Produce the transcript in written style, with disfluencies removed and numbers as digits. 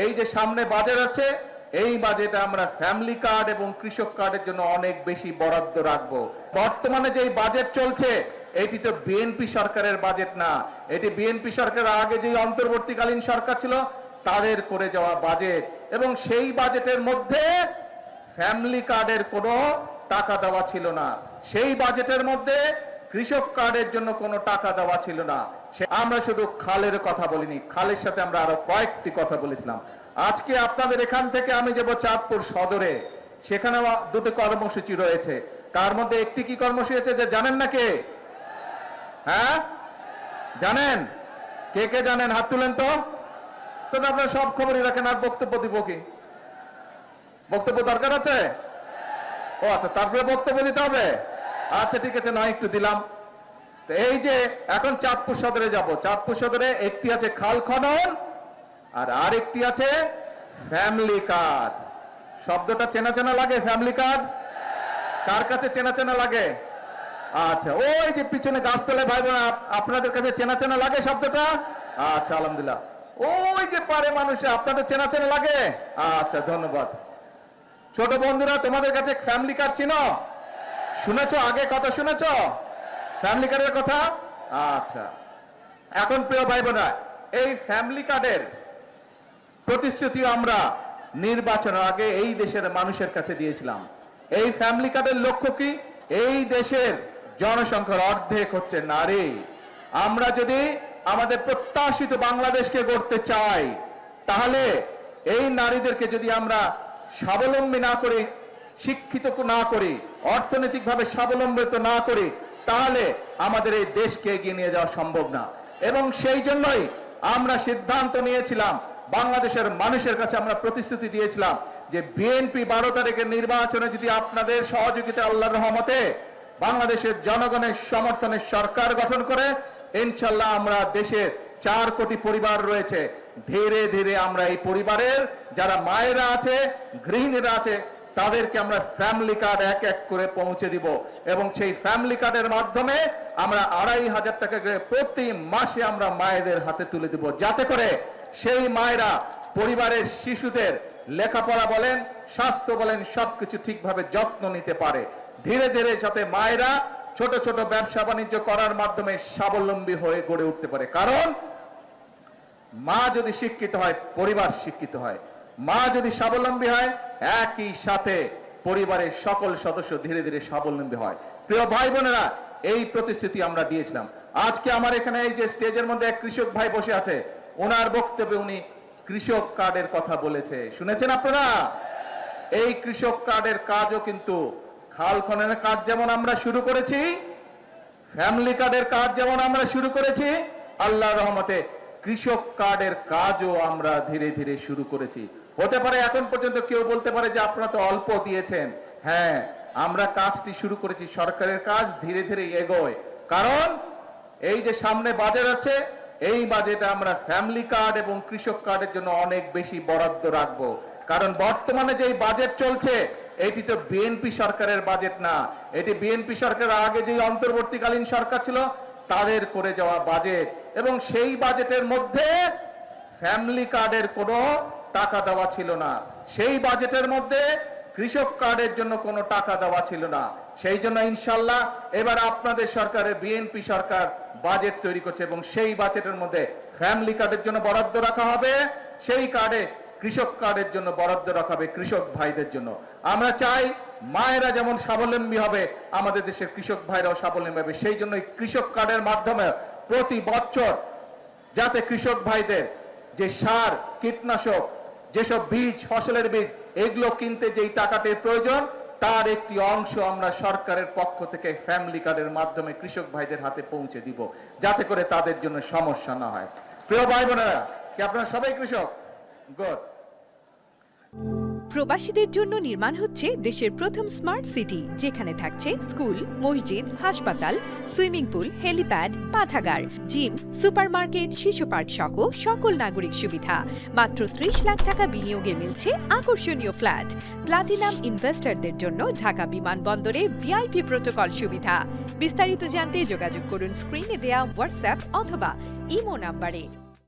এই যে সামনে বাজেট আছে, এই বাজেটে আমরা ফ্যামিলি কার্ড এবং কৃষক কার্ডের জন্য অনেক বেশি বরাদ্দ রাখবো। বর্তমানে যে বাজেট চলছে এটি তো বিএনপি সরকারের বাজেট না, এটি বিএনপি সরকারের আগে যে অন্তর্বর্তীকালীন সরকার ছিল তাদের করে যাওয়া বাজেট, এবং সেই বাজেটের মধ্যে ফ্যামিলি কার্ডের কোনো টাকা দেওয়া ছিল না, সেই বাজেটের মধ্যে কৃষক কার্ডের জন্য কোনো টাকা দেওয়া ছিল না। আমরা শুধু খালের কথা বলিনি, খালের সাথে আমরা আরো কয়েকটি কথা বলেছিলাম। আজকে আপনাদের এখান থেকে আমি যাব চাঁদপুর সদরে, সেখানে দুটো কর্মসূচি রয়েছে। তার মধ্যে একটি কি কর্মসূচি আছে যে জানেন না কে? হ্যাঁ জানেন? কে কে জানেন হাত তুলেন তো। আপনারা সব খবরই রাখেন, আর বক্তব্য দিব কি? বক্তব্য দরকার আছে? ও আচ্ছা, তারপরে বক্তব্য দিতে হবে। আচ্ছা ঠিক আছে, নয় একটু দিলাম। এই যে এখন চাঁদপুর সদরে যাব, চাঁদপুর সদরে একটি আছে খাল খনন আর আরেকটি আছে ফ্যামিলি কার্ড। শব্দটা চেনা চেনা লাগে? ফ্যামিলি কার্ড কার কাছে চেনা চেনা লাগে? আচ্ছা, ওই যে পিছনে গাছতলায় ভাই বোন, আপনাদের কাছে চেনা চেনা লাগে শব্দটা? আচ্ছা আলহামদুলিল্লাহ। ওই যে পারে মানুষ, আপনাদের চেনা চেনা লাগে? আচ্ছা ধন্যবাদ। ছোট বন্ধুরা, তোমাদের কাছে ফ্যামিলি কার্ড চিনো? শুনেছো? আগে কথা শুনেছো ফ্যামিলি কার্ডের কথা? আচ্ছা, এখন প্রিয় ভাই বোনেরা, এই ফ্যামিলি কার্ডের প্রতিশ্রুতি আমরা নির্বাচনের আগে এই দেশের মানুষের কাছে দিয়েছিলাম। এই ফ্যামিলি কার্ডের লক্ষ্য কি? এই দেশের জনসংখ্যার অর্ধেক হচ্ছে নারী। আমরা যদি আমাদের প্রত্যাশিত বাংলাদেশকে গড়তে চাই, তাহলে এই নারীদেরকে যদি আমরা স্বাবলম্বী না করি, শিক্ষিত না করি, অর্থনৈতিকভাবে স্বাবলম্বিত না করি, তাহলে আমাদের এই দেশকে এগিয়ে নিয়ে যাওয়া সম্ভব না। এবং সেই জন্যই আমরা সিদ্ধান্ত নিয়েছিলাম, বাংলাদেশের মানুষের কাছে আমরা প্রতিশ্রুতি দিয়েছিলাম যে বিএনপি 12 তারিখের নির্বাচনে যদি আপনাদের সহযোগিতা, আল্লাহর রহমতে বাংলাদেশের জনগণের সমর্থনে সরকার গঠন করে, ইনশাল্লাহ আমরা দেশের 4 কোটি পরিবার রয়েছে, ধীরে ধীরে আমরা এই পরিবারের যারা মায়েরা আছে, গৃহিণীরা আছে, তাদেরকে আমরা ফ্যামিলি কার্ড এক এক করে পৌঁছে দিব। এবং সেই ফ্যামিলি কার্ডের মাধ্যমে আমরা 2500 টাকা করে প্রতি মাসে আমরা মায়েদের হাতে তুলে দিব, যাতে করে সেই মায়েরা পরিবারের শিশুদের লেখাপড়া বলেন, স্বাস্থ্য বলেন, সবকিছু ঠিকভাবে যত্ন নিতে পারে। ধীরে ধীরে যাতে মায়েরা ছোট ছোট ব্যবসা বাণিজ্য করার মাধ্যমে স্বাবলম্বী হয়ে গড়ে উঠতে পারে। কারণ মা যদি শিক্ষিত হয়, পরিবার শিক্ষিত হয়। মা যদি স্বাবলম্বী হয়, একই সাথে পরিবারের সকল সদস্য ধীরে ধীরে স্বাবলম্বী হয়। প্রিয় ভাই বোনেরা, এই প্রতিশ্রুতি আমরা দিয়েছিলাম। আজকে আমার এখানে এই যে স্টেজের মধ্যে এক কৃষক ভাই বসে আছে, ওনার বক্তব্যে উনি কৃষক কার্ডের কথা বলেছে, শুনেছেন আপনারা? এই কৃষক কার্ডের কাজও কিন্তু খাল খননের কাজ যেমন আমরা শুরু করেছি, ফ্যামিলি কার্ডের কাজ যেমন আমরা শুরু করেছি, আল্লাহর রহমতে কৃষক কার্ডের কাজও আমরা ধীরে ধীরে শুরু করেছি। হতে পারে এখন পর্যন্ত কেউ বলতে পারে যে আপনারা তো অল্প দিয়েছেন। হ্যাঁ, আমরা কাজটি শুরু করেছি, সরকারের কাজ ধীরে ধীরে এগোয়। কারণ এই যে সামনে বাজেট আছে, এই বাজেটে আমরা ফ্যামিলি কার্ড এবং কৃষক কার্ডের জন্য অনেক বেশি বরাদ্দ রাখবো। কারণ বর্তমানে যে বাজেট চলছে এটি তো বিএনপি সরকারের বাজেট না, এটি বিএনপি সরকারের আগে যে অন্তর্বর্তীকালীন সরকার ছিল তাদের করে যাওয়া বাজেট, এবং সেই বাজেটের মধ্যে ফ্যামিলি কার্ডের কোনো টাকা দেওয়া ছিল না, সেই বাজেটের মধ্যে কৃষক কার্ডের জন্য কোনো টাকা দেওয়া ছিল না। সেই জন্য ইনশাল্লাহ এবার আপনাদের সরকারের বিএনপি সরকার বাজেট তৈরি করছে, এবং সেই বাজেটের মধ্যে ফ্যামিলি কার্ডের জন্য বরাদ্দ রাখা হবে, সেই কার্ডে কৃষক কার্ডের জন্য বরাদ্দ রাখা হবে কৃষক ভাইদের জন্য। আমরা চাই মায়েরা যেমন স্বাবলম্বী হবে, আমাদের দেশের কৃষক ভাইরাও স্বাবলম্বী হবে। সেই জন্য কৃষক কার্ডের মাধ্যমে প্রতি বছর যাতে কৃষক ভাইদের যে সার, কীটনাশক, যেসব বীজ, ফসলের বীজ, এগুলো কিনতে যেই টাকাটির প্রয়োজন, তার একটি অংশ আমরা সরকারের পক্ষ থেকে ফ্যামিলি কার্ডের মাধ্যমে কৃষক ভাইদের হাতে পৌঁছে দিব, যাতে করে তাদের জন্য সমস্যা না হয়। প্রিয় ভাই বোনেরা, কি আপনারা সবাই কৃষক? গুড। প্রবাসীদের জন্য নির্মাণ হচ্ছে দেশের প্রথম স্মার্ট সিটি, যেখানে থাকছে স্কুল, মসজিদ, হাসপাতাল, সুইমিং পুল, হেলিপ্যাড, পাঠাগার, জিম, সুপারমার্কেট, শিশু পার্ক সহ সকল নাগরিক সুবিধা। মাত্র 30 লাখ টাকা বিনিয়োগে মিলছে আকর্ষণীয় ফ্ল্যাট। প্লাটিনাম ইনভেস্টরদের জন্য ঢাকা বিমানবন্দরে ভিআইপি প্রোটোকল সুবিধা। বিস্তারিত জানতে যোগাযোগ করুন স্ক্রিনে দেয়া হোয়াটসঅ্যাপ অথবা ইমো নাম্বারে।